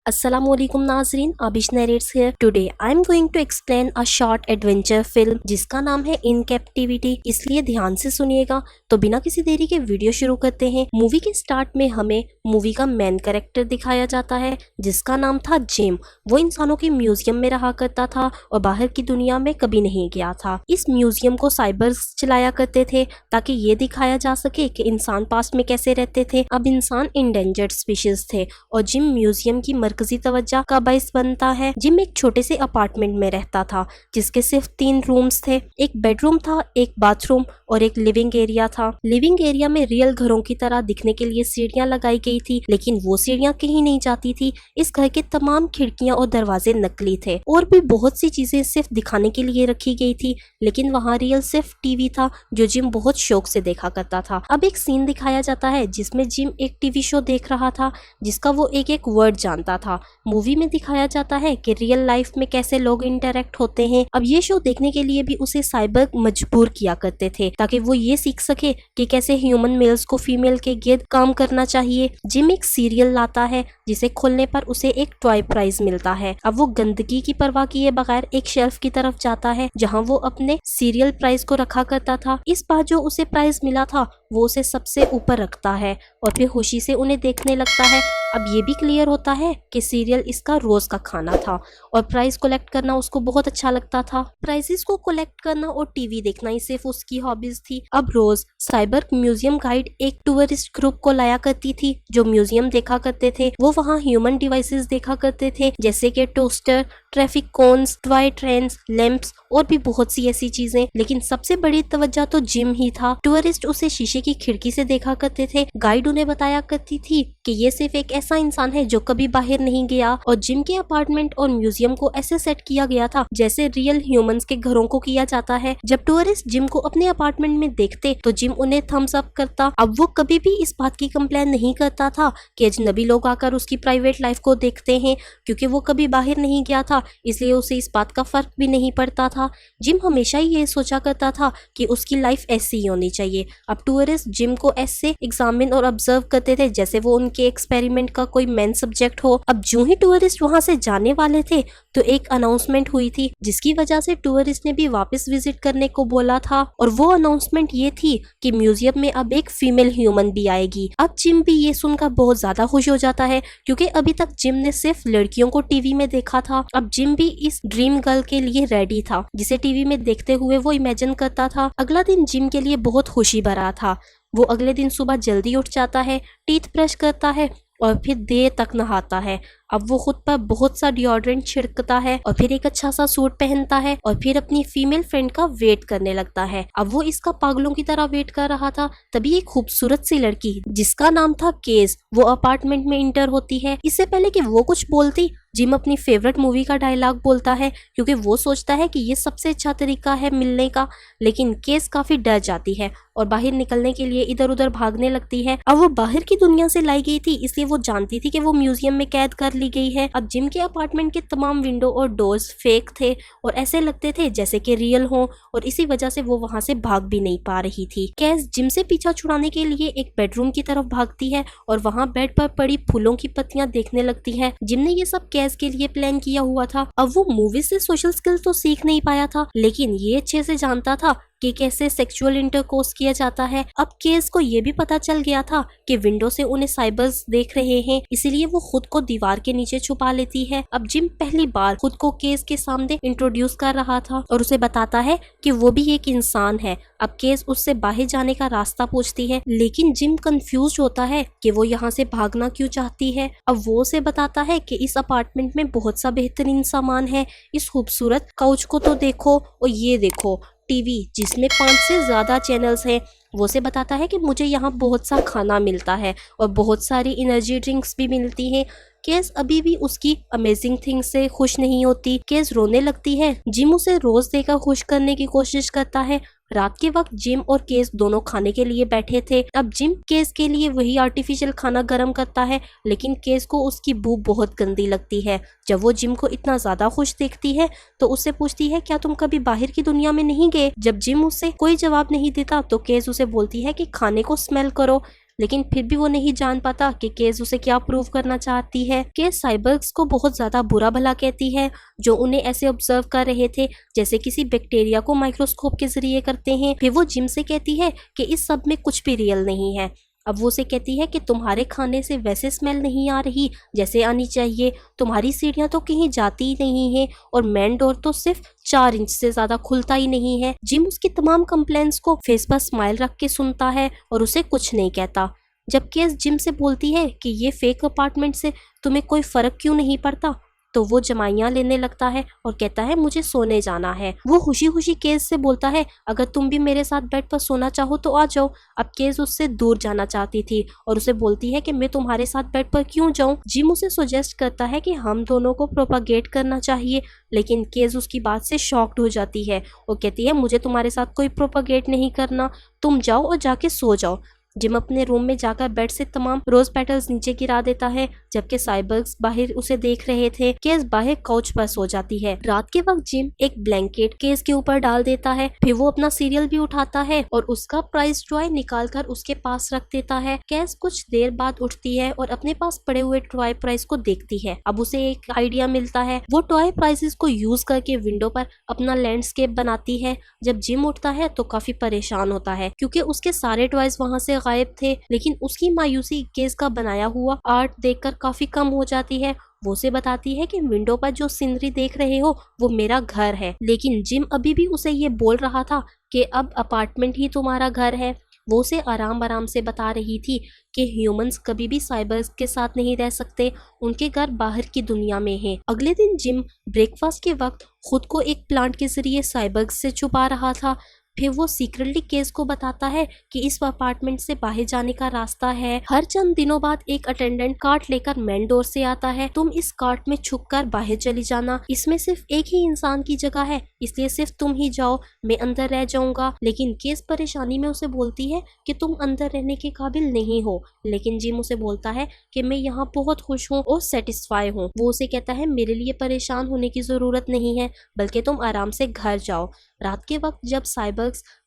अस्सलामुअलैकुम नाजरीन, Abish narrates here. Today I am going to explain a short adventure film जिसका नाम है इन कैप्टिविटी, इसलिए ध्यान से सुनिएगा। तो बिना किसी देरी के वीडियो शुरू करते हैं। मूवी के स्टार्ट में हमें मूवी का मेन कैरेक्टर दिखाया जाता है जिसका नाम था जिम। वो इंसानों के म्यूजियम में रहा करता था और बाहर की दुनिया में कभी नहीं गया था। इस म्यूजियम को साइबर्स चलाया करते थे ताकि ये दिखाया जा सके कि इंसान पास्ट में कैसे रहते थे। अब इंसान इंडेंजर्ड स्पीशीज थे और जिम म्यूजियम की मरकजी तवज्जो का बाइस बनता है। जिम एक छोटे से अपार्टमेंट में रहता था जिसके सिर्फ 3 रूम्स थे। एक बेडरूम था, एक बाथरूम और एक लिविंग एरिया था। लिविंग एरिया में रियल घरों की तरह दिखने के लिए सीढ़ियां लगाई गई थी, लेकिन वो सीढ़ियां कहीं नहीं जाती थी। इस घर के तमाम खिड़कियां और दरवाजे नकली थे और भी बहुत सी चीजें सिर्फ दिखाने के लिए रखी गई थी, लेकिन वहाँ रियल सिर्फ टीवी था जो जिम बहुत शौक से देखा करता था। अब एक सीन दिखाया जाता है जिसमें जिम एक टीवी शो देख रहा था जिसका वो एक एक वर्ड जानता था। मूवी में दिखाया जाता है कि रियल लाइफ में कैसे लोग इंटरेक्ट होते हैं। अब ये शो देखने के लिए भी उसे साइबर मजबूर किया करते थे ताकि वो ये सीख सके कि कैसे ह्यूमन मेल्स को फीमेल के गिर्द काम करना चाहिए। जिम एक सीरियल लाता है जिसे खोलने पर उसे एक टॉय प्राइज मिलता है। अब वो गंदगी की परवाह किए बगैर एक शेल्फ की तरफ जाता है जहाँ वो अपने सीरियल प्राइज को रखा करता था। इस बार जो उसे प्राइज मिला था वो उसे सबसे ऊपर रखता है और फिर खुशी से उन्हें देखने लगता है। अब ये भी क्लियर होता है कि सीरियल इसका रोज का खाना था और प्राइज कलेक्ट करना उसको बहुत अच्छा लगता था। प्राइजेस को कलेक्ट करना और टीवी देखना ही सिर्फ उसकी हॉबीज थी। अब रोज साइबर म्यूजियम गाइड एक टूरिस्ट ग्रुप को लाया करती थी जो म्यूजियम देखा करते थे। वो वहाँ ह्यूमन डिवाइसेस देखा करते थे जैसे कि toaster, traffic cones, toy trains, lamps और भी बहुत सी ऐसी चीजें, लेकिन सबसे बड़ी तवज्जो तो जिम ही था। टूरिस्ट उसे शीशे की खिड़की से देखा करते थे। गाइड उन्हें बताया करती थी कि ये सिर्फ एक ऐसा इंसान है जो कभी बाहर नहीं गया और जिम के अपार्टमेंट और म्यूजियम को ऐसे सेट किया गया था जैसे रियल ह्यूमंस के घरों को किया जाता है। जब टूरिस्ट जिम को अपने अपार्टमेंट में देखते तो जिम उन्हें थम्स अप करता। अब वो कभी भी इस बात की कंप्लेन नहीं करता था कि अजनबी लोग आकर उसकी प्राइवेट लाइफ को देखते हैं, क्योंकि वो कभी बाहर नहीं गया था इसलिए उसे इस बात का फर्क भी नहीं पड़ता था। जिम हमेशा ही ये सोचा करता था कि उसकी लाइफ ऐसी ही होनी चाहिए। अब टूरिस्ट जिम को ऐसे एग्जामिन और ऑब्जर्व करते थे जैसे वो उनके एक्सपेरिमेंट का कोई मेन सब्जेक्ट हो। अब जो ही टूरिस्ट वहां से जाने वाले थे तो एक अनाउंसमेंट हुई थी जिसकी वजह से टूरिस्ट ने भी वापस विजिट करने को बोला था और वो अनाउंसमेंट ये थी कि म्यूजियम में अब एक फीमेल ह्यूमन भी आएगी। अब जिम भी ये सुनकर बहुत ज्यादा खुश हो जाता है क्योंकि अभी तक जिम ने सिर्फ लड़कियों को टीवी में देखा था। अब जिम भी इस ड्रीम गर्ल के लिए रेडी था जिसे टीवी में देखते हुए वो इमेजिन करता था। अगला दिन जिम के लिए बहुत खुशी भरा था। वो अगले दिन सुबह जल्दी उठ जाता है, टीथ ब्रश करता है और फिर देर तक नहाता है। अब वो खुद पर बहुत सा डिओड्रेंट छिड़कता है और फिर एक अच्छा सा सूट पहनता है और फिर अपनी फीमेल फ्रेंड का वेट करने लगता है। अब वो इसका पागलों की तरह वेट कर रहा था, तभी एक खूबसूरत सी लड़की जिसका नाम था केस वो अपार्टमेंट में इंटर होती है। इससे पहले कि वो कुछ बोलती जिम अपनी फेवरेट मूवी का डायलॉग बोलता है क्योंकि वो सोचता है कि ये सबसे अच्छा तरीका है मिलने का, लेकिन केस काफी डर जाती है और बाहर निकलने के लिए इधर उधर भागने लगती है। अब वो बाहर की दुनिया से लाई गई थी इसलिए वो जानती थी कि वो म्यूजियम में कैद कर ली गई है। अब जिम के अपार्टमेंट के तमाम विंडो और डोर्स फेक थे और ऐसे लगते थे जैसे कि रियल हो और इसी वजह से वो वहां से भाग भी नहीं पा रही थी। कैस जिम से पीछा छुड़ाने के लिए एक बेडरूम की तरफ भागती है और वहां बेड पर पड़ी फूलों की पत्तियां देखने लगती है। जिम ने ये सब कैस के लिए प्लान किया हुआ था। अब वो मूवी से सोशल स्किल्स तो सीख नहीं पाया था, लेकिन ये अच्छे से जानता था कि कैसे सेक्सुअल इंटरकोर्स किया जाता है। अब केस को ये भी पता चल गया था कि विंडो से उन्हें साइबर्स देख रहे हैं, इसीलिए वो खुद को दीवार के नीचे छुपा लेती है। अब जिम पहली बार खुद को केस के सामने इंट्रोड्यूस कर रहा था और उसे बताता है कि वो भी एक इंसान है। अब केस उससे बाहर जाने का रास्ता पूछती है, लेकिन जिम कंफ्यूज होता है कि वो यहाँ से भागना क्यों चाहती है। अब वो उसे बताता है कि इस अपार्टमेंट में बहुत सा बेहतरीन सामान है, इस खूबसूरत काउच को तो देखो और ये देखो टीवी जिसमें 5 से ज्यादा चैनल्स हैं। वो से बताता है कि मुझे यहाँ बहुत सा खाना मिलता है और बहुत सारी एनर्जी ड्रिंक्स भी मिलती हैं। केस अभी भी उसकी अमेजिंग थिंग्स से खुश नहीं होती। केस रोने लगती है। जिम उसे रोज देकर खुश करने की कोशिश करता है। रात के वक्त जिम और केस दोनों खाने के लिए बैठे थे। अब जिम केस के लिए वही आर्टिफिशियल खाना गर्म करता है, लेकिन केस को उसकी बू बहुत गंदी लगती है। जब वो जिम को इतना ज्यादा खुश देखती है तो उससे पूछती है, क्या तुम कभी बाहर की दुनिया में नहीं गए? जब जिम उससे कोई जवाब नहीं देता तो केस उसे बोलती है कि खाने को स्मेल करो। लेकिन फिर भी वो नहीं जान पाता कि केज उसे क्या प्रूव करना चाहती है। केज साइबर्ग्स को बहुत ज्यादा बुरा भला कहती है, जो उन्हें ऐसे ऑब्जर्व कर रहे थे जैसे किसी बैक्टीरिया को माइक्रोस्कोप के जरिए करते हैं। फिर वो जिम से कहती है कि इस सब में कुछ भी रियल नहीं है। अब वो उसे कहती है कि तुम्हारे खाने से वैसे स्मेल नहीं आ रही जैसे आनी चाहिए, तुम्हारी सीढ़ियां तो कहीं जाती ही नहीं है और मेन डोर तो सिर्फ 4 इंच से ज्यादा खुलता ही नहीं है। जिम उसकी तमाम कंप्लेंट्स को फेस पर स्माइल रख के सुनता है और उसे कुछ नहीं कहता। जब केस जिम से बोलती है कि ये फेक अपार्टमेंट से तुम्हें कोई फर्क क्यों नहीं पड़ता, तो वो जमाइयां लेने लगता है और कहता है मुझे सोने जाना है। वो खुशी खुशी केस से बोलता है अगर तुम भी मेरे साथ बेड पर सोना चाहो तो आ जाओ। अब केस उससे दूर जाना चाहती थी और उसे बोलती है कि मैं तुम्हारे साथ बेड पर क्यों जाऊं। जिम उसे सुजेस्ट करता है कि हम दोनों को प्रोपागेट करना चाहिए, लेकिन केस उसकी बात से शॉक्ड हो जाती है और कहती है मुझे तुम्हारे साथ कोई प्रोपागेट नहीं करना, तुम जाओ और जाके सो जाओ। जिम अपने रूम में जाकर बेड से तमाम रोज पेटल्स नीचे गिरा देता है, जबकि साइबर्ग्स बाहर उसे देख रहे थे। केस बाहर काउच पर सो जाती है। रात के वक्त जिम एक ब्लैंकेट केस के ऊपर डाल देता है। फिर वो अपना सीरियल भी उठाता है और उसका प्राइस टॉय निकालकर उसके पास रख देता है। केस कुछ देर बाद उठती है और अपने पास पड़े हुए टॉय प्राइस को देखती है। अब उसे एक आइडिया मिलता है। वो टॉय प्राइसेस को यूज करके विंडो पर अपना लैंडस्केप बनाती है। जब जिम उठता है तो काफी परेशान होता है क्योंकि उसके सारे टॉयज वहाँ से गायब थे, लेकिन उसकी मायूसी केस का बनाया हुआ आर्ट देखकर काफी कम हो जाती है। वो उसे बताती है कि विंडो पर जो सीनरी देख रहे हो वो मेरा घर है, लेकिन जिम अभी भी उसे ये बोल रहा था कि अब अपार्टमेंट ही तुम्हारा घर है। वो उसे आराम आराम से बता रही थी कि ह्यूमंस कभी भी साइबर्स के साथ नहीं रह सकते, उनके घर बाहर की दुनिया में है। अगले दिन जिम ब्रेकफास्ट के वक्त खुद को एक प्लांट के जरिए साइबर्ग्स से छुपा रहा था। फिर वो सीक्रेटली केस को बताता है कि इस अपार्टमेंट से बाहर जाने का रास्ता है। हर चंद दिनों बाद एक अटेंडेंट कार्ट लेकर मेन डोर से आता है। तुम इस कार्ट में छुपकर बाहर चली जाना, इसमें सिर्फ एक ही इंसान की जगह है, इसलिए सिर्फ तुम ही जाओ, मैं अंदर रह जाऊंगा। लेकिन केस परेशानी में उसे बोलती है कि तुम अंदर रहने के काबिल नहीं हो, लेकिन जिम उसे बोलता है कि मैं यहाँ बहुत खुश हूँ और सेटिस्फाई हूँ। वो उसे कहता है मेरे लिए परेशान होने की जरूरत नहीं है, बल्कि तुम आराम से घर जाओ। रात के वक्त जब साइबर्ग्स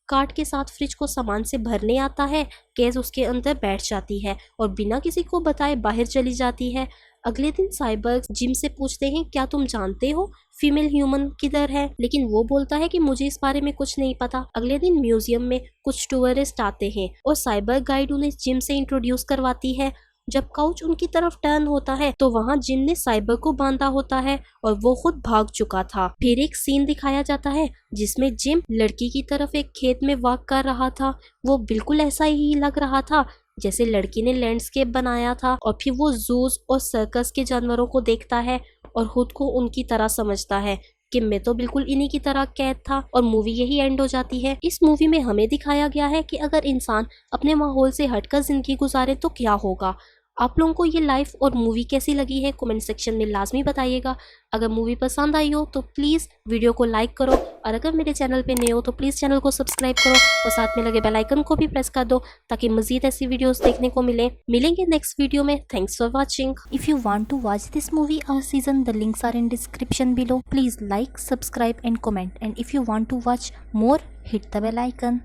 कार्ट के साथ फ्रिज को सामान से भरने आता है, केस उसके अंदर बैठ जाती है और बिना किसी को बताए बाहर चली जाती है। अगले दिन साइबर्ग्स जिम से पूछते हैं क्या तुम जानते हो फीमेल ह्यूमन किधर है, लेकिन वो बोलता है कि मुझे इस बारे में कुछ नहीं पता। अगले दिन म्यूजियम में कुछ टूरिस्ट आते हैं और साइबर्ग गाइड उन्हें जिम से इंट्रोड्यूस करवाती है। जब काउच उनकी तरफ टर्न होता है तो वहाँ जिम ने साइबर को बांधा होता है और वो खुद भाग चुका था। फिर एक सीन दिखाया जाता है जिसमें जिम लड़की की तरफ एक खेत में वॉक कर रहा था। वो बिल्कुल ऐसा ही लग रहा था जैसे लड़की ने लैंडस्केप बनाया था। और फिर वो जूस और सर्कस के जानवरों को देखता है और खुद को उनकी तरह समझता है कि मैं तो बिल्कुल इन्हीं की तरह कैद था। और मूवी यही एंड हो जाती है। इस मूवी में हमें दिखाया गया है कि अगर इंसान अपने माहौल से हटकर जिंदगी गुजारे तो क्या होगा। आप लोगों को ये लाइफ और मूवी कैसी लगी है कमेंट सेक्शन में लाजमी बताइएगा। अगर मूवी पसंद आई हो तो प्लीज़ वीडियो को लाइक करो और अगर मेरे चैनल पे नए हो तो प्लीज़ चैनल को सब्सक्राइब करो और साथ में लगे बेल आइकन को भी प्रेस कर दो ताकि मजीद ऐसी वीडियोस देखने को मिलेंगे नेक्स्ट वीडियो में। Thanks for watching. If you want to watch this movie or season the links are in description below. Please like, subscribe and comment, and if you want to watch more hit the bell icon.